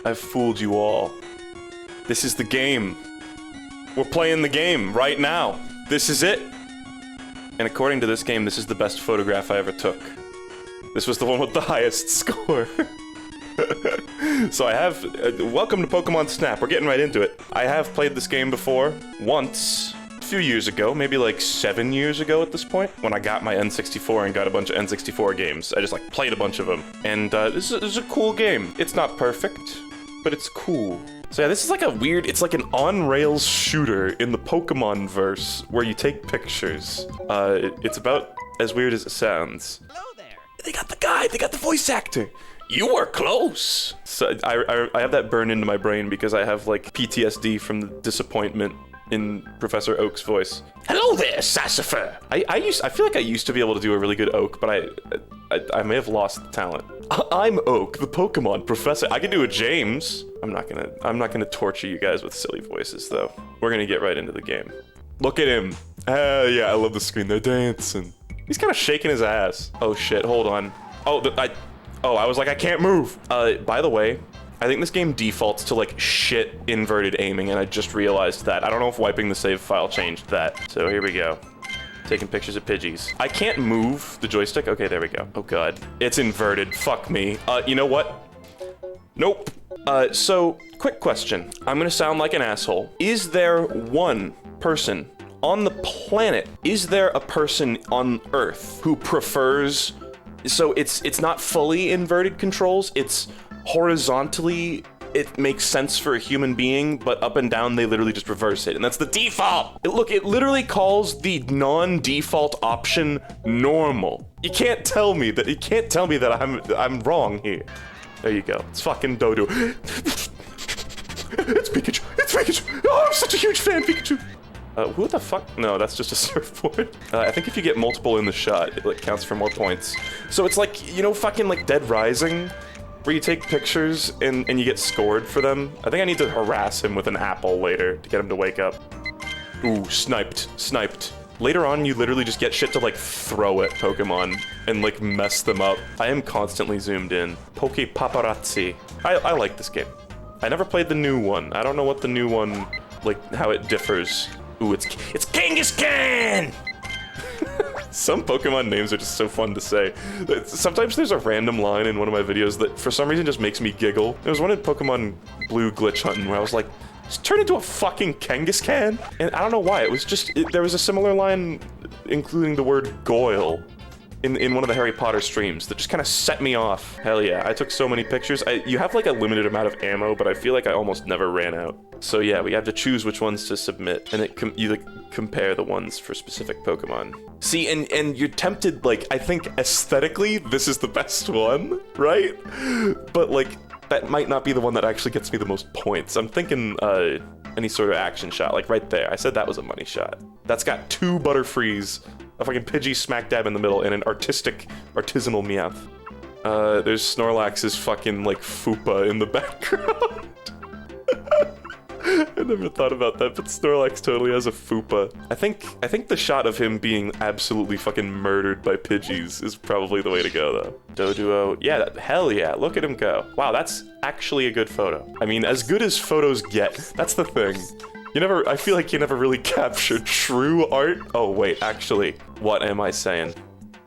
I've fooled you all. This is the game. We're playing the game right now. This is it. And according to this game, this is the best photograph I ever took. This was the one with the highest score. So I have, welcome to Pokemon Snap, we're getting right into it. I have played this game before, once, a few years ago, maybe like 7 years ago at this point, when I got my N64 and got a bunch of N64 games. I just like played a bunch of them. And this is a cool game. It's not perfect, but it's cool. So yeah, this is like a weird, it's like an on-rails shooter in the Pokemon verse where you take pictures. It's about as weird as it sounds. Hello there. They got the guy, they got the voice actor. You were close. So I have that burned into my brain because I have like PTSD from the disappointment in Professor Oak's voice. Hello there, Sassafras. I feel like I used to be able to do a really good Oak, but I may have lost the talent. I'm Oak, the Pokemon professor. I can do a James. I'm not gonna torture you guys with silly voices though. We're gonna get right into the game. Look at him. Yeah, I love the screen. They're dancing. He's kind of shaking his ass. Oh shit, hold on. I was like, I can't move. By the way, I think this game defaults to like shit inverted aiming, and I just realized that. I don't know if wiping the save file changed that. So here we go. Taking pictures of Pidgeys. I can't move the joystick. Okay, there we go. Oh god. It's inverted. Fuck me. You know what? Nope. So, quick question. I'm gonna sound like an asshole. Is there one person on the planet, is there a person on Earth who prefers, so it's not fully inverted controls, it's horizontally, it makes sense for a human being, but up and down they literally just reverse it, and that's the default! Look, it literally calls the non-default option normal. You can't tell me that I'm wrong here. There you go. It's fucking Dodo. It's Pikachu! It's Pikachu! Oh, I'm such a huge fan, Pikachu! Who the fuck? No, that's just a surfboard. I think if you get multiple in the shot, it like counts for more points. So it's like, you know, fucking like Dead Rising, where you take pictures and you get scored for them. I think I need to harass him with an apple later to get him to wake up. Ooh, sniped. Later on, you literally just get shit to like throw at Pokemon and like mess them up. I am constantly zoomed in. Poke Paparazzi. I like this game. I never played the new one. I don't know what the new one, like how it differs. Ooh, it's Kangaskhan! Some Pokemon names are just so fun to say. Sometimes there's a random line in one of my videos that for some reason just makes me giggle. There was one in Pokemon Blue Glitch Hunting where I was like, just turn into a fucking Kangaskhan? And I don't know why, it was just, there was a similar line including the word Goyle in one of the Harry Potter streams that just kind of set me off. Hell yeah, I took so many pictures. You have like a limited amount of ammo, but I feel like I almost never ran out. So yeah, we have to choose which ones to submit, and you like compare the ones for specific Pokemon. See, and you're tempted, like, I think aesthetically, this is the best one, right? But like, that might not be the one that actually gets me the most points. I'm thinking, any sort of action shot, like right there. I said that was a money shot. That's got 2 Butterfrees, a fucking Pidgey smack dab in the middle, and an artisanal Meowth. There's Snorlax's fucking, like, fupa in the background. I never thought about that, but Snorlax totally has a fupa. I think the shot of him being absolutely fucking murdered by Pidgeys is probably the way to go, though. Doduo, yeah, hell yeah, look at him go. Wow, that's actually a good photo. I mean, as good as photos get, that's the thing. I feel like you never really captured true art. Oh wait, actually, what am I saying?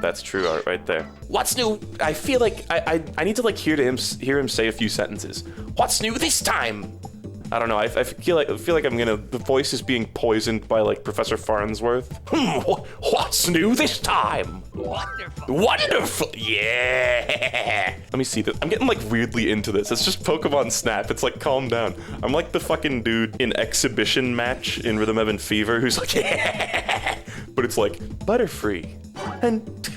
That's true art right there. What's new? I feel like I need to like hear him say a few sentences. What's new this time? I don't know. I feel like the voice is being poisoned by like Professor Farnsworth. What's new this time? Wonderful. Wonderful. Yeah. Let me see this. I'm getting like weirdly into this. It's just Pokemon Snap. It's like, calm down. I'm like the fucking dude in Exhibition Match in Rhythm Heaven Fever who's like, yeah. But it's like Butterfree and.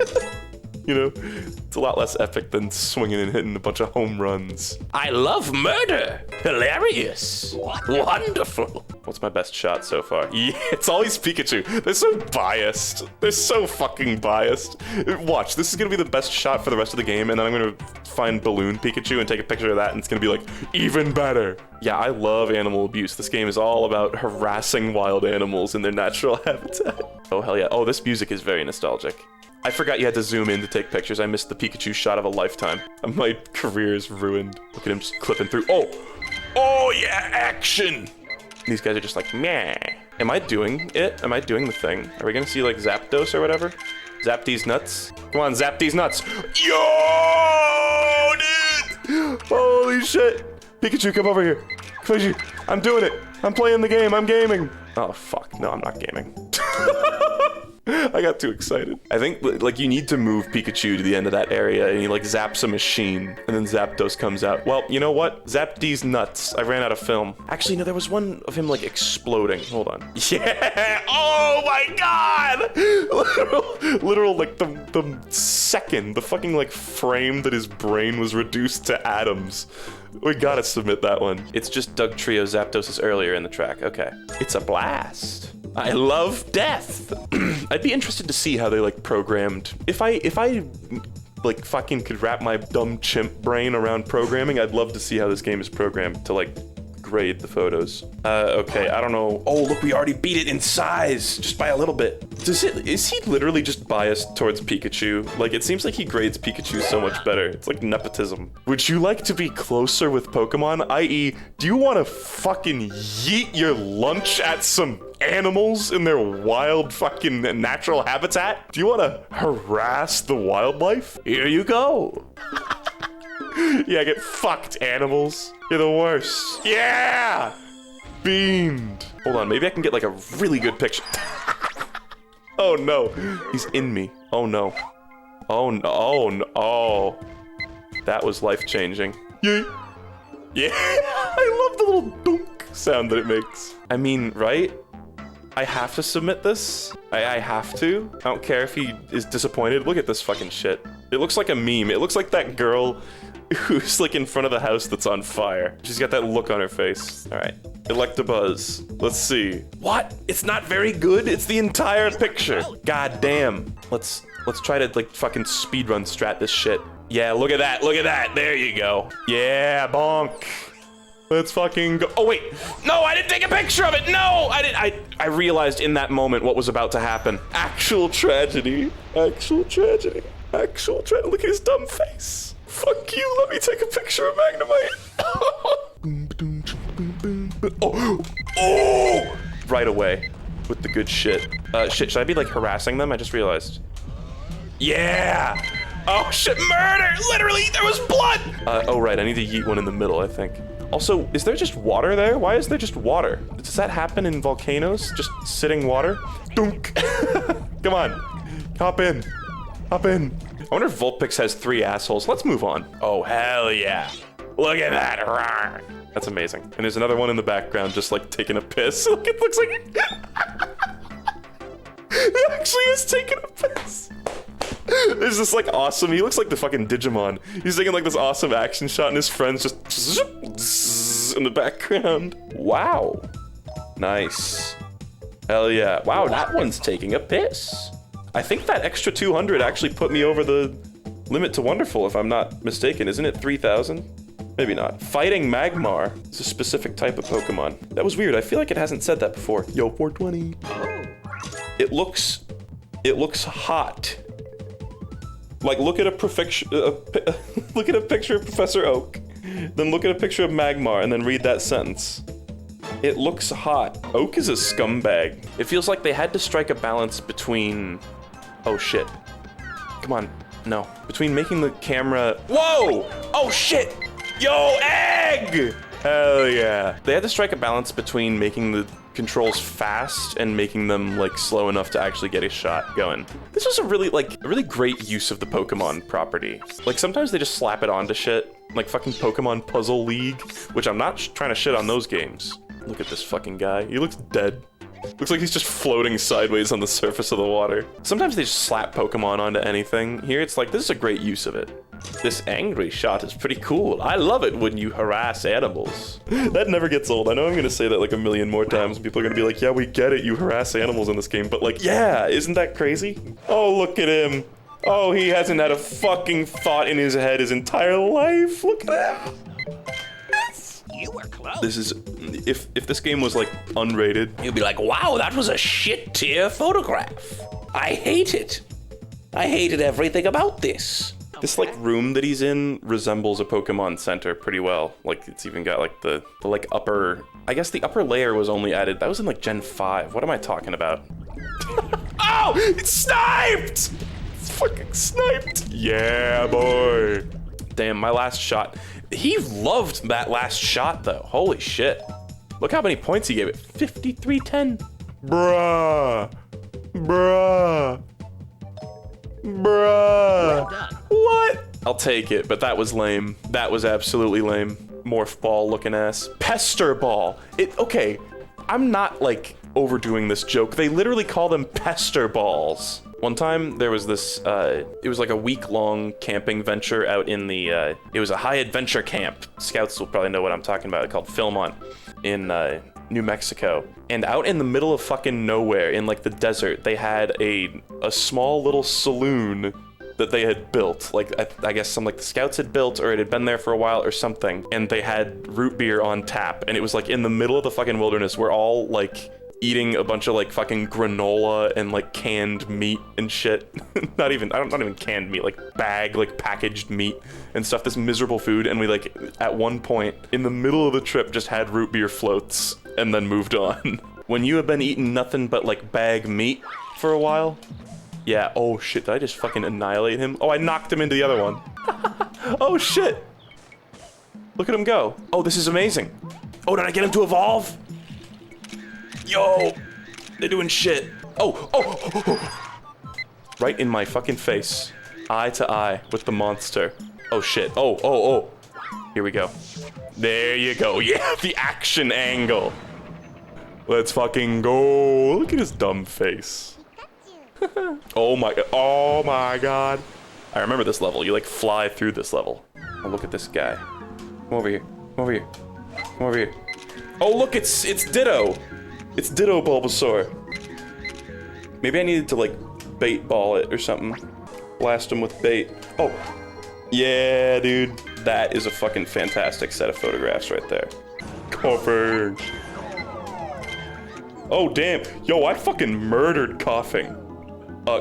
You know, it's a lot less epic than swinging and hitting a bunch of home runs. I love murder! Hilarious! Wonderful! What's my best shot so far? Yeah, it's always Pikachu. They're so biased. They're so fucking biased. Watch, this is gonna be the best shot for the rest of the game, and then I'm gonna find Balloon Pikachu and take a picture of that, and it's gonna be like, even better. Yeah, I love animal abuse. This game is all about harassing wild animals in their natural habitat. Oh, hell yeah. Oh, this music is very nostalgic. I forgot you had to zoom in to take pictures. I missed the Pikachu shot of a lifetime. My career is ruined. Look at him just clipping through. Oh, Oh yeah, action! These guys are just like, meh. Am I doing it? Am I doing the thing? Are we gonna see like Zapdos or whatever? Zap these nuts. Come on, zap these nuts. Yo, dude! Holy shit. Pikachu, come over here. Pikachu, I'm doing it. I'm playing the game, I'm gaming. Oh fuck, no, I'm not gaming. I got too excited. I think like you need to move Pikachu to the end of that area and he like zaps a machine and then Zapdos comes out. Well, you know what? Zap these nuts. I ran out of film. Actually, no, there was one of him like exploding. Hold on. Yeah! Oh my god! Literal like the second, the fucking like frame that his brain was reduced to atoms. We gotta submit that one. It's just Doug Trio Zapdos is earlier in the track. Okay. It's a blast. I love death. I'd be interested to see how they like programmed. If I like fucking could wrap my dumb chimp brain around programming, I'd love to see how this game is programmed to like grade the photos. Okay, I don't know. Oh, look, we already beat it in size just by a little bit. Is he literally just biased towards Pikachu? Like, it seems like he grades Pikachu so much better. It's like nepotism. Would you like to be closer with Pokemon? I.e., do you want to fucking yeet your lunch at some animals in their wild fucking natural habitat? Do you want to harass the wildlife? Here you go. Yeah, get fucked, animals. You're the worst. Yeah! Beamed. Hold on, maybe I can get like a really good picture. Oh no, he's in me. Oh no. Oh no, oh no. Oh. That was life-changing. Yeah. Yeah, I love the little dunk sound that it makes. I mean, right? I have to submit this. I have to. I don't care if he is disappointed. Look at this fucking shit. It looks like a meme. It looks like that girl who's like in front of the house that's on fire. She's got that look on her face. All right, Electabuzz. Let's see. What? It's not very good. It's the entire picture. God damn. Let's try to like fucking speedrun strat this shit. Yeah, look at that. Look at that. There you go. Yeah, bonk. Let's fucking go. Oh wait, no, I didn't take a picture of it. No, I realized in that moment what was about to happen. Actual tragedy. Actual tragedy. Actual tragedy. Look at his dumb face. Fuck you, let me take a picture of Magnemite. Oh! Right away, with the good shit. Shit, should I be like harassing them? I just realized. Yeah! Oh shit, murder! Literally, there was blood! Oh right, I need to yeet one in the middle, I think. Also, is there just water there? Why is there just water? Does that happen in volcanoes? Just sitting water? Dunk! Come on, hop in. Hop in. I wonder if Vulpix has 3 assholes. Let's move on. Oh, hell yeah. Look at that. Rawr. That's amazing. And there's another one in the background just like taking a piss. Look, it looks like... It actually is taking a piss. There's this like awesome... He looks like the fucking Digimon. He's taking like this awesome action shot and his friend's just... in the background. Wow. Nice. Hell yeah. Wow, that one's taking a piss. I think that extra 200 actually put me over the limit to wonderful, if I'm not mistaken. Isn't it 3,000? Maybe not. Fighting Magmar is a specific type of Pokemon. That was weird. I feel like it hasn't said that before. Yo, 420. It looks hot. Like, look at a look at a picture of Professor Oak, then look at a picture of Magmar, and then read that sentence. It looks hot. Oak is a scumbag. It feels like they had to strike a balance between... Oh shit. Come on. No. Between making the camera... Whoa! Oh shit! Yo, egg! Hell yeah. They had to strike a balance between making the controls fast and making them like slow enough to actually get a shot going. This was a really great use of the Pokemon property. Like sometimes they just slap it onto shit. Like fucking Pokemon Puzzle League, which I'm not trying to shit on those games. Look at this fucking guy. He looks dead. Looks like he's just floating sideways on the surface of the water. Sometimes they just slap Pokemon onto anything. Here it's like, this is a great use of it. This angry shot is pretty cool. I love it when you harass animals. That never gets old. I know I'm gonna say that like a million more times. People are gonna be like, yeah, we get it. You harass animals in this game. But like, yeah, isn't that crazy? Oh, look at him. Oh, he hasn't had a fucking thought in his head his entire life. Look at him. You were close. This is, if this game was like unrated, You'd be like, wow, that was a shit tier photograph. I hate it. I hated everything about this. This like room that he's in resembles a Pokemon Center pretty well. Like it's even got like the like upper, I guess the upper layer was only added, that was in like Gen 5. What am I talking about? Oh, it's sniped! It's fucking sniped. Yeah, boy. Damn, my last shot. He loved that last shot though. Holy shit. Look how many points he gave it. 53-10. Bruh. Bruh. Bruh. What? I'll take it, but that was lame. That was absolutely lame. Morph ball looking ass. Pester ball. Okay, I'm not like overdoing this joke. They literally call them pester balls. One time there was this, it was like a week-long camping venture out in the, it was a high adventure camp. Scouts will probably know what I'm talking about, called Philmont in New Mexico. And out in the middle of fucking nowhere, in like the desert, they had a small little saloon that they had built. Like, I guess some like the scouts had built, or it had been there for a while or something. And they had root beer on tap. And it was like in the middle of the fucking wilderness. We're all like eating a bunch of like fucking granola and like canned meat and shit. not even canned meat, like packaged meat and stuff, this miserable food. And we like, at one point in the middle of the trip, just had root beer floats and then moved on. When you have been eating nothing but like bag meat for a while. Yeah, oh shit, did I just fucking annihilate him? Oh, I knocked him into the other one. Oh shit. Look at him go. Oh, this is amazing. Oh, did I get him to evolve? Yo, they're doing shit. Oh. Right in my fucking face. Eye to eye with the monster. Oh shit, oh. Here we go. There you go, yeah, the action angle. Let's fucking go. Look at his dumb face. Oh my god. I remember this level, you like fly through this level. Oh, look at this guy. Come over here, come over here. Oh look, it's Ditto. It's Ditto Bulbasaur. Maybe I needed to like bait ball it or something. Blast him with bait. Oh, yeah, dude. That is a fucking fantastic set of photographs right there. Coughing. Oh, damn. Yo, I fucking murdered Coughing.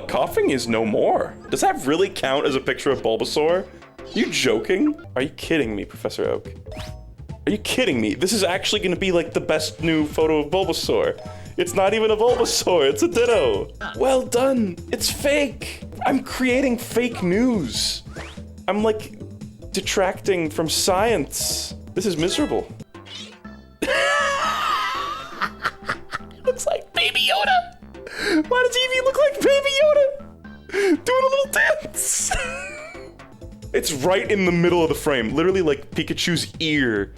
Coughing is no more. Does that really count as a picture of Bulbasaur? You joking? Are you kidding me, Professor Oak? Are you kidding me? This is actually gonna be like the best new photo of Bulbasaur. It's not even a Bulbasaur, it's a Ditto. Well done, it's fake. I'm creating fake news. I'm like detracting from science. This is miserable. Looks like Baby Yoda. Why does Eevee look like Baby Yoda? Doing a little dance. It's right in the middle of the frame, literally like Pikachu's ear.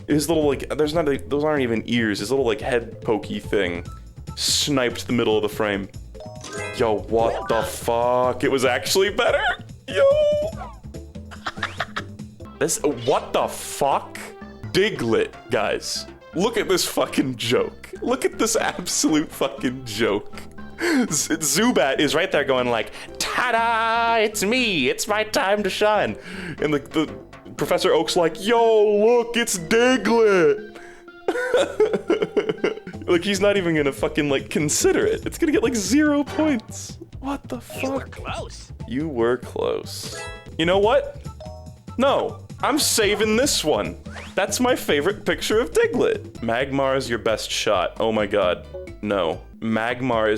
His little like, those aren't even ears, his little like head pokey thing sniped the middle of the frame. Yo, what the fuck? It was actually better? Yo! What the fuck? Diglett, guys. Look at this fucking joke. Look at this absolute fucking joke. Zubat is right there going like, ta-da, it's me, it's my time to shine. And the Professor Oak's like, yo, look, it's Diglett. Like, he's not even gonna fucking like consider it. It's gonna get like 0 points. What the fuck? You were close. You were close. You know what? No, I'm saving this one. That's my favorite picture of Diglett. Magmar is your best shot. Oh my god. No. Magmar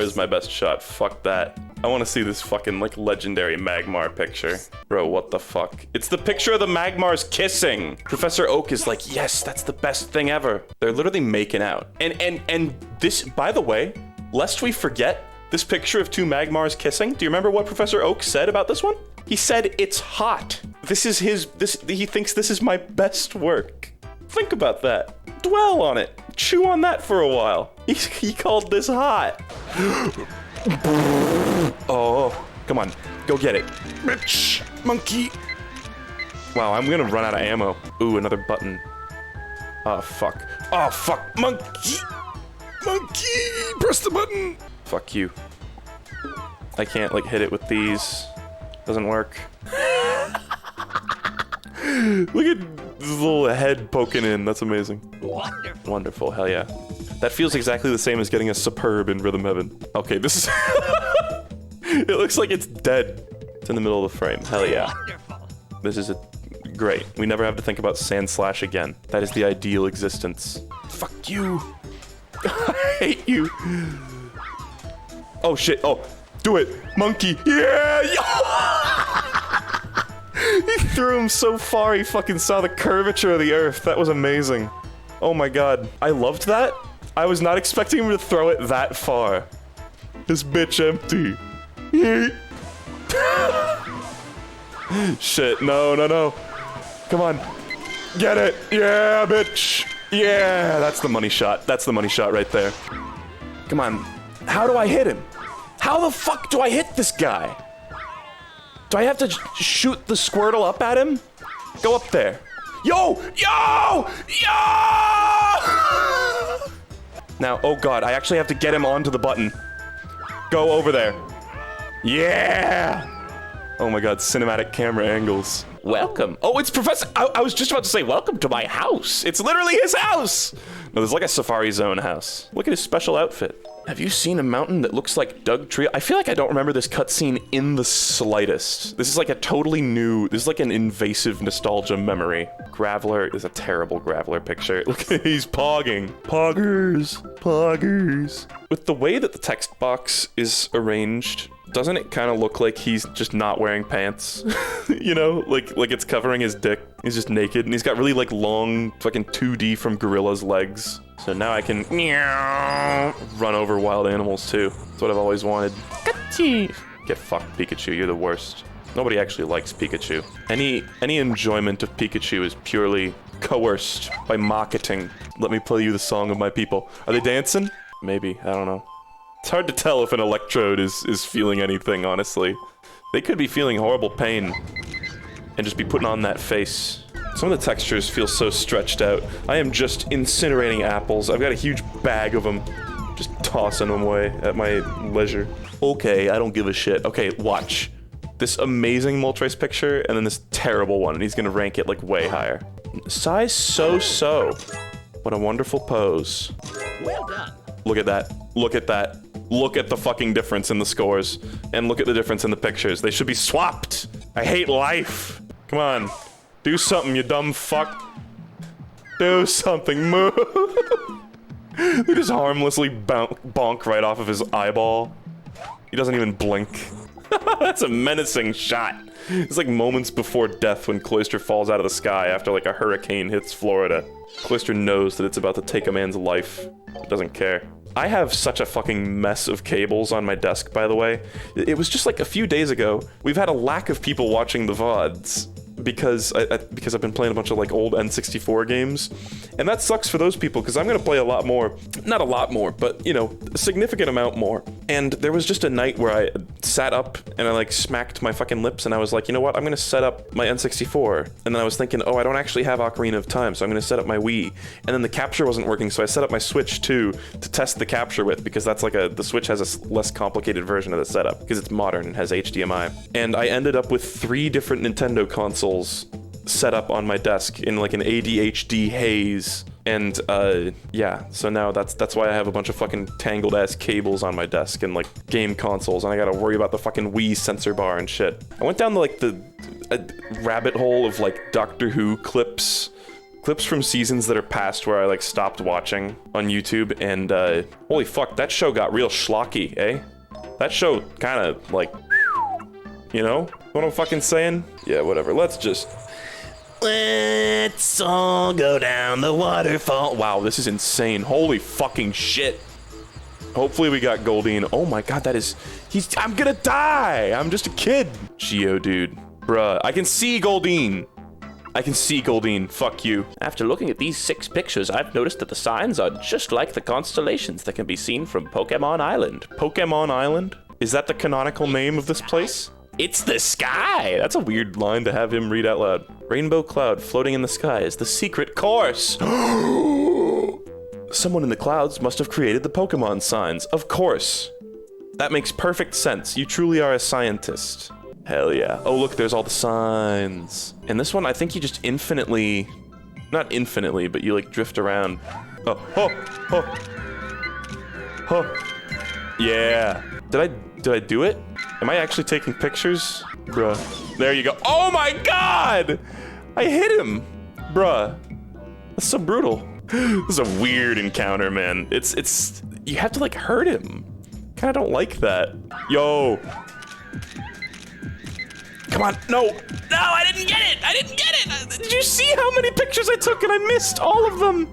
is my best shot. Fuck that. I want to see this fucking like legendary Magmar picture. Bro, what the fuck? It's the picture of the Magmars kissing. Professor Oak is like, yes, that's the best thing ever. They're literally making out. And this, by the way, lest we forget, this picture of two Magmars kissing, do you remember what Professor Oak said about this one? He said, it's hot. He thinks this is my best work. Think about that. Dwell on it. Chew on that for a while. He called this hot. Oh, come on. Go get it. Bitch, monkey. Wow, I'm gonna run out of ammo. Ooh, another button. Oh, fuck. Oh, fuck. Monkey. Monkey, press the button. Fuck you. I can't, like, hit it with these. Doesn't work. Look at this little head poking in. That's amazing. Wonderful. Wonderful. Hell yeah. That feels exactly the same as getting a superb in Rhythm Heaven. Okay, this is... It looks like it's dead. It's in the middle of the frame. Hell yeah. Wonderful. This is great. We never have to think about Sand Slash again. That is the ideal existence. Fuck you. I hate you. Oh shit. Oh, do it. Monkey. Yeah. He threw him so far he fucking saw the curvature of the earth. That was amazing. Oh my god. I loved that. I was not expecting him to throw it that far. This bitch empty. Shit, no, no, no. Come on. Get it. Yeah, bitch. Yeah, that's the money shot. That's the money shot right there. Come on. How do I hit him? How the fuck do I hit this guy? Do I have to shoot the Squirtle up at him? Go up there. Yo! Yo! Yo! Now, oh god, I actually have to get him onto the button. Go over there. Yeah! Oh my god, cinematic camera angles. Welcome. Oh, it's Professor. I was just about to say, welcome to my house. It's literally his house. No, there's like a Safari Zone house. Look at his special outfit. Have you seen a mountain that looks like Doug Tree? I feel like I don't remember this cutscene in the slightest. This is like a totally new, this is like an invasive nostalgia memory. Graveler is a terrible Graveler picture. Look, he's pogging. Poggers. Poggers. With the way that the text box is arranged, doesn't it kind of look like he's just not wearing pants? You know, like it's covering his dick. He's just naked, and he's got really like long fucking 2D from Gorilla's legs. So now I can run over wild animals too. That's what I've always wanted. Get fucked, Pikachu. You're the worst. Nobody actually likes Pikachu. Any enjoyment of Pikachu is purely coerced by marketing. Let me play you the song of my people. Are they dancing? Maybe. I don't know. It's hard to tell if an Electrode is feeling anything, honestly. They could be feeling horrible pain and just be putting on that face. Some of the textures feel so stretched out. I am just incinerating apples. I've got a huge bag of them. Just tossing them away at my leisure. Okay, I don't give a shit. Okay, watch. This amazing Moltres picture and then this terrible one, and he's gonna rank it like way higher. Size so-so. What a wonderful pose. Well done. Look at that. Look at that. Look at the fucking difference in the scores. And look at the difference in the pictures. They should be swapped. I hate life. Come on. Do something, you dumb fuck. Do something. Move. They just harmlessly bonk right off of his eyeball. He doesn't even blink. That's a menacing shot. It's like moments before death when Cloyster falls out of the sky after like a hurricane hits Florida. Cloyster knows that it's about to take a man's life. He doesn't care. I have such a fucking mess of cables on my desk, by the way. It was just like a few days ago. We've had a lack of people watching the VODs because I've been playing a bunch of like old N64 games. And that sucks for those people because I'm gonna play a lot more, not a lot more, but you know, a significant amount more. And there was just a night where I sat up and I like smacked my fucking lips and I was like, you know what, I'm gonna set up my N64. And then I was thinking, oh, I don't actually have Ocarina of Time, so I'm gonna set up my Wii. And then the capture wasn't working, so I set up my Switch too to test the capture with, because that's like the Switch has a less complicated version of the setup because it's modern and has HDMI. And I ended up with 3 different Nintendo consoles set up on my desk in like an ADHD haze. And yeah, so now that's why I have a bunch of fucking tangled ass cables on my desk and like game consoles, and I gotta worry about the fucking Wii sensor bar and shit. I went down the rabbit hole of like Doctor Who clips from seasons that are past where I like stopped watching on YouTube, and holy fuck, that show got real schlocky, eh? That show kind of like, you know what I'm fucking saying? Yeah, whatever. Let's all go down the waterfall. Wow, this is insane. Holy fucking shit. Hopefully we got Goldeen. Oh my god, I'm gonna die. I'm just a kid. Geodude. Bruh, I can see Goldeen. Fuck you. After looking at these 6 pictures, I've noticed that the signs are just like the constellations that can be seen from Pokémon Island. Pokémon Island? Is that the canonical name of this place? It's the sky! That's a weird line to have him read out loud. Rainbow cloud floating in the sky is the secret course. Someone in the clouds must have created the Pokemon signs. Of course. That makes perfect sense. You truly are a scientist. Hell yeah. Oh, look, there's all the signs. And this one, I think you just infinitely... Not infinitely, but you, like, drift around. Oh. Yeah. Did I Did I do it? Am I actually taking pictures? Bruh. There you go. Oh my god! I hit him! Bruh. That's so brutal. This is a weird encounter, man. It's... You have to, like, hurt him. Kinda don't like that. Yo! Come on, no! No, I didn't get it! I didn't get it! Did you see how many pictures I took and I missed all of them?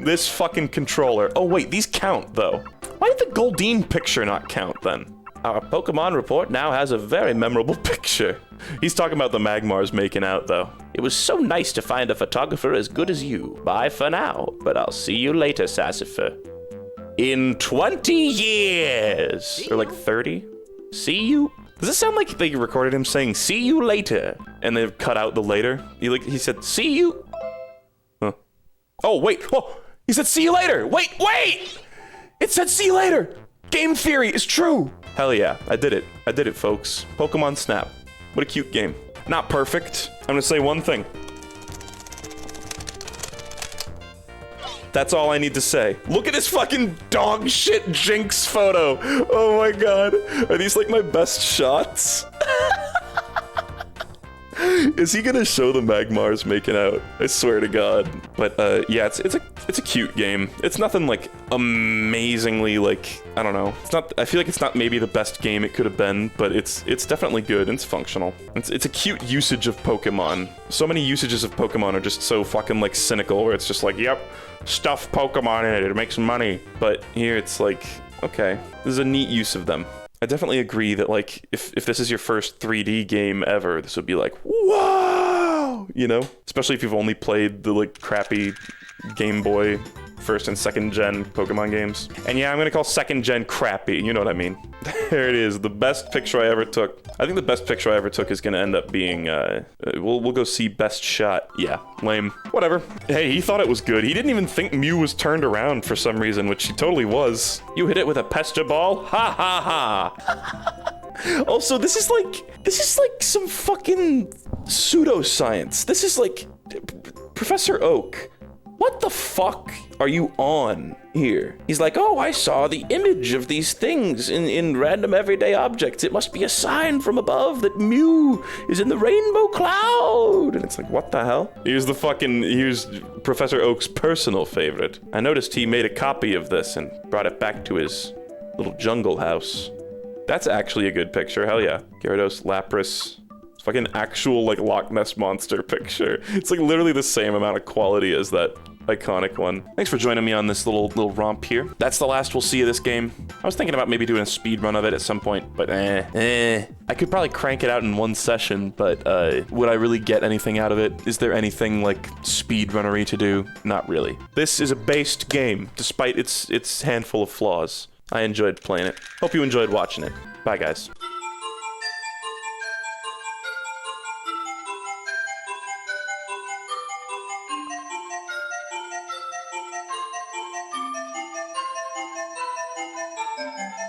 This fucking controller. Oh wait, these count, though. Why did the Goldeen picture not count, then? Our Pokemon report now has a very memorable picture. He's talking about the Magmars making out, though. It was so nice to find a photographer as good as you. Bye for now, but I'll see you later, Sassafur. In 20 years! Or like 30? See you? Does it sound like they recorded him saying, see you later? And they've cut out the later? He said, see you? Huh. Oh, wait. Oh, he said, see you later. Wait. It said, see you later. Game theory is true. Hell yeah, I did it. I did it, folks. Pokemon Snap. What a cute game. Not perfect. I'm gonna say one thing. That's all I need to say. Look at this fucking dog shit Jinx photo. Oh my god. Are these like my best shots? Is he gonna show the Magmars making out? I swear to god. But yeah, it's a cute game. It's nothing like amazingly like, I don't know. It's not, I feel like it's not maybe the best game it could have been, but it's definitely good and it's functional. It's a cute usage of Pokemon. So many usages of Pokemon are just so fucking like cynical where it's just like, yep, stuff Pokemon in it, it makes money. But here it's like, okay, this is a neat use of them. I definitely agree that, like, if this is your first 3D game ever, this would be like, wow, you know? Especially if you've only played the, like, crappy Game Boy first and second gen Pokemon games. And yeah, I'm gonna call second gen crappy, you know what I mean? There it is, the best picture I ever took. I think the best picture I ever took is gonna end up being, we'll go see best shot. Yeah, lame. Whatever. Hey, he thought it was good. He didn't even think Mew was turned around for some reason, which she totally was. You hit it with a pester ball? Ha ha ha! Also, this is like some fucking pseudoscience. This is like Professor Oak. What the fuck are you on here? He's like, oh, I saw the image of these things in random everyday objects. It must be a sign from above that Mew is in the rainbow cloud. And it's like, what the hell? Here's Professor Oak's personal favorite. I noticed he made a copy of this and brought it back to his little jungle house. That's actually a good picture, hell yeah. Gyarados, Lapras. It's fucking actual, like, Loch Ness Monster picture. It's like literally the same amount of quality as that iconic one. Thanks for joining me on this little romp here. That's the last we'll see of this game. I was thinking about maybe doing a speed run of it at some point, but I could probably crank it out in one session, but would I really get anything out of it? Is there anything like speed runnery to do? Not really. This is a based game, despite its handful of flaws. I enjoyed playing it. Hope you enjoyed watching it. Bye, guys.